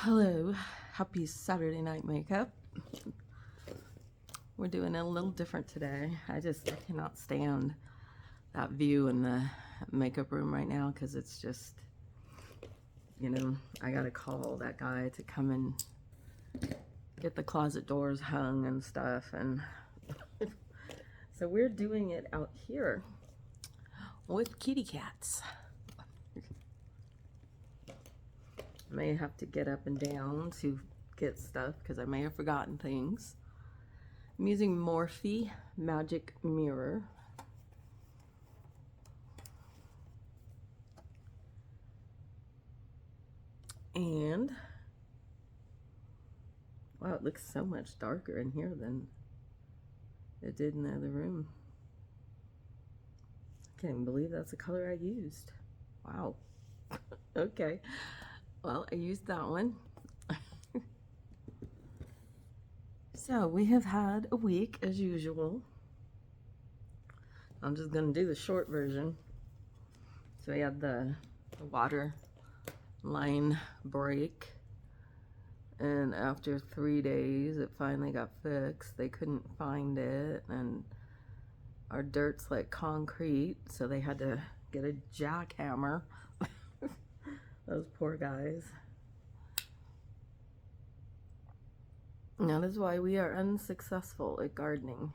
Hello, happy Saturday night makeup. We're doing it a little different today. I cannot stand that view in the makeup room right now because it's just, I gotta call that guy to come and get the closet doors hung and stuff. And so we're doing it out here with kitty cats. I may have to get up and down to get stuff because I may have forgotten things. I'm using Morphe Magic Mirror. And, wow, it looks so much darker in here than it did in the other room. I can't even believe that's the color I used. Wow. Okay. Well, I used that one. So we have had a week as usual. I'm just gonna do the short version. So we had the water line break, and after 3 days it finally got fixed. They couldn't find it, and our dirt's like concrete, so they had to get a jackhammer. Those poor guys. And that is why we are unsuccessful at gardening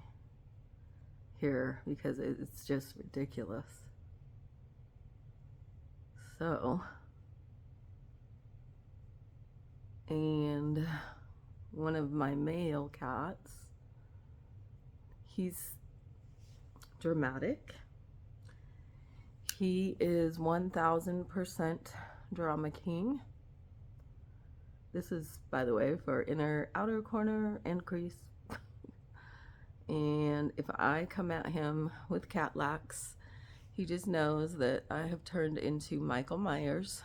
here, because it's just ridiculous. So, and one of my male cats, he's dramatic. He is 1000% drama king. This is, by the way, for inner, outer corner, and crease. And if I come at him with cat lax, he just knows that I have turned into Michael Myers.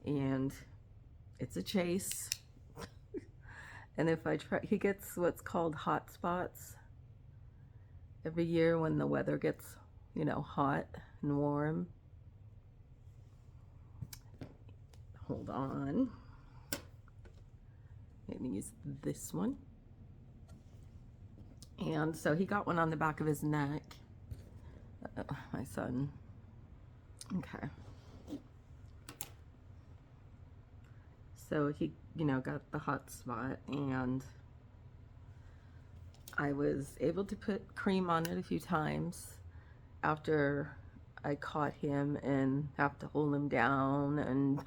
And it's a chase. And if I try, he gets what's called hot spots every year when the weather gets, hot and warm. Hold on. I'm gonna use this one. And so he got one on the back of his neck. My son. Okay. So he, got the hot spot, and I was able to put cream on it a few times after I caught him and have to hold him down and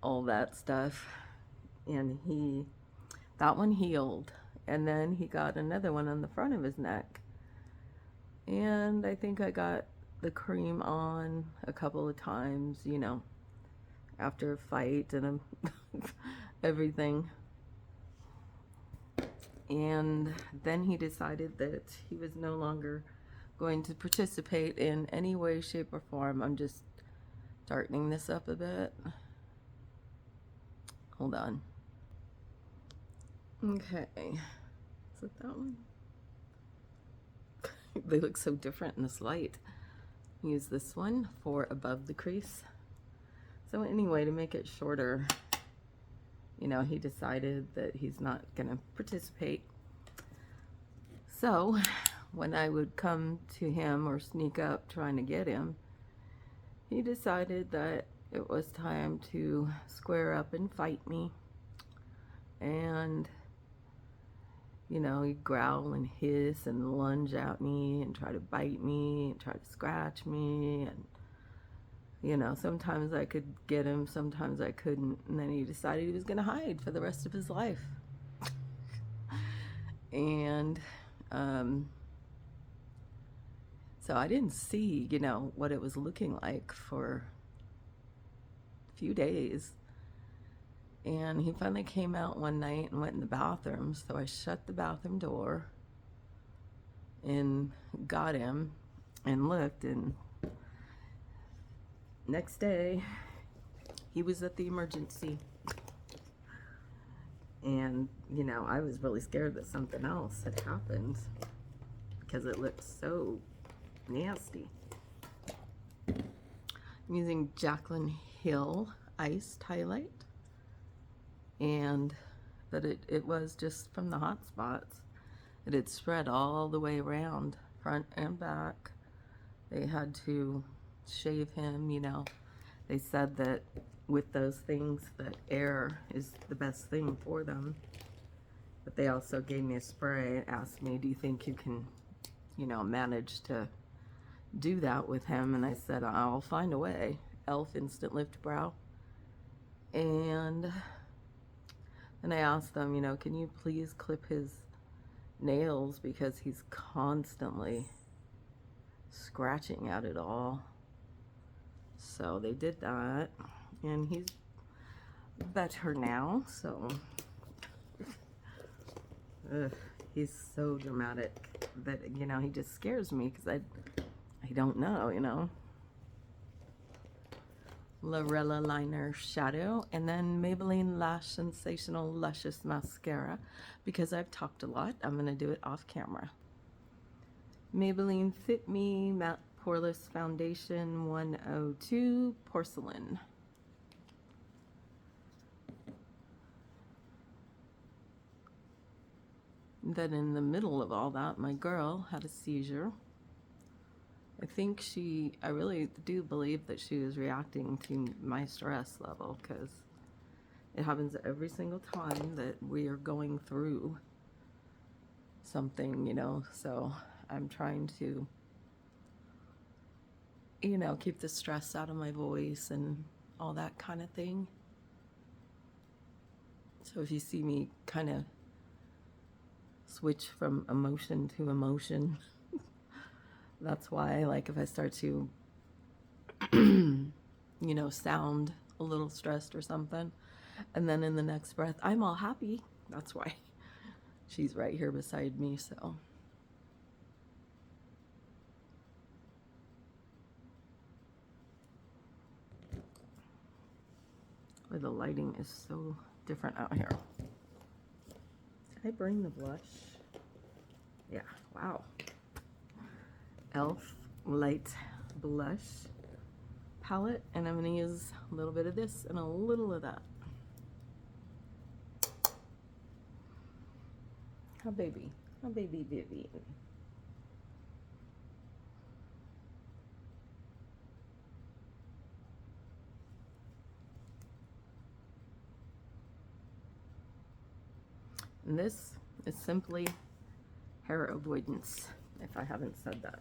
all that stuff. And that one healed. And then he got another one on the front of his neck. And I think I got the cream on a couple of times, after a fight and everything. And then he decided that he was no longer going to participate in any way, shape, or form. I'm just darkening this up a bit. Hold on. Okay. Is it that one? They look so different in this light. Use this one for above the crease. So anyway, to make it shorter, he decided that he's not gonna participate. So when I would come to him or sneak up trying to get him, he decided that it was time to square up and fight me. And he'd growl and hiss and lunge at me and try to bite me and try to scratch me. And, sometimes I could get him, sometimes I couldn't. And then he decided he was going to hide for the rest of his life. And so I didn't see, what it was looking like for a few days. And he finally came out one night and went in the bathroom. So I shut the bathroom door and got him and looked. And next day, he was at the emergency. And, I was really scared that something else had happened because it looked so nasty. I'm using Jaclyn Hill iced highlight, and that it was just from the hot spots. It had spread all the way around, front and back. They had to shave him, you know. They said that with those things, that air is the best thing for them. But they also gave me a spray and asked me, do you think you can, you know, manage to do that with him? And I said, I'll find a way. Elf Instant Lift Brow. And then I asked them, you know, can you please clip his nails, because he's constantly scratching at it all. So they did that, and he's better now. So he's so dramatic that, you know, he just scares me, because I don't know, you know. Lorella Liner Shadow, and then Maybelline Lash Sensational Luscious Mascara. Because I've talked a lot, I'm going to do it off camera. Maybelline Fit Me Matte Poreless Foundation 102 Porcelain. Then in the middle of all that, my girl had a seizure. I think I really do believe that she was reacting to my stress level, because it happens every single time that we are going through something, you know. So I'm trying to, you know, keep the stress out of my voice and all that kind of thing. So if you see me kind of switch from emotion to emotion, that's why. Like if I start to, you know, sound a little stressed or something, and then in the next breath, I'm all happy. That's why. She's right here beside me, so. Boy, the lighting is so different out here. Did I bring the blush? Yeah, wow. Elf Light Blush palette, and I'm going to use a little bit of this and a little of that. How baby Vivian. And this is simply hair avoidance, if I haven't said that.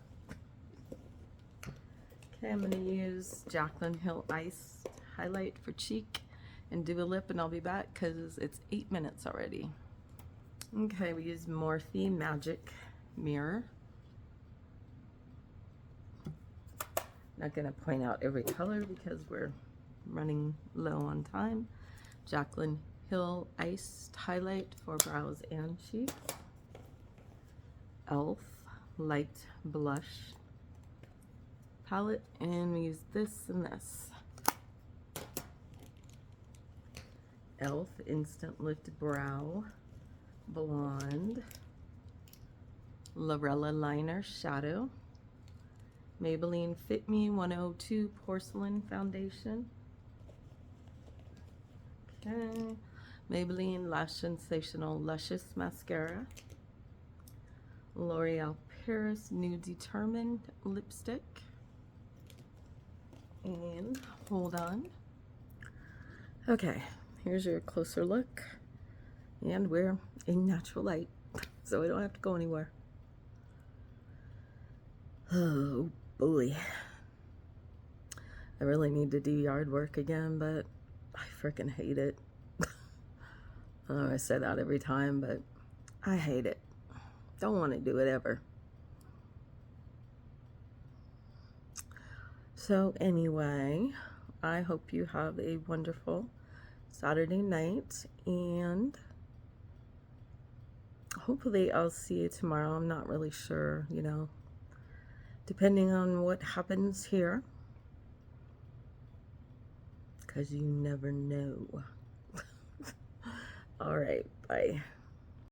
Okay, I'm going to use Jaclyn Hill Ice Highlight for cheek and do a lip, and I'll be back because it's 8 minutes already. Okay, we use Morphe Magic Mirror. Not going to point out every color because we're running low on time. Jaclyn Hill Iced Highlight for brows and cheeks. Elf Light Blush palette, and we use this and this. Elf Instant Lift Brow Blonde. Lorella Liner Shadow. Maybelline Fit Me 102 Porcelain Foundation. Okay. Maybelline Lash Sensational Luscious Mascara. L'Oreal Paris Nude Determined Lipstick. And hold on. Okay, here's your closer look. And we're in natural light, so we don't have to go anywhere. Oh boy. I really need to do yard work again, but I freaking hate it. I say that every time, but I hate it. Don't want to do it ever. So anyway, I hope you have a wonderful Saturday night, and hopefully I'll see you tomorrow. I'm not really sure, you know, depending on what happens here, because you never know. All right, bye.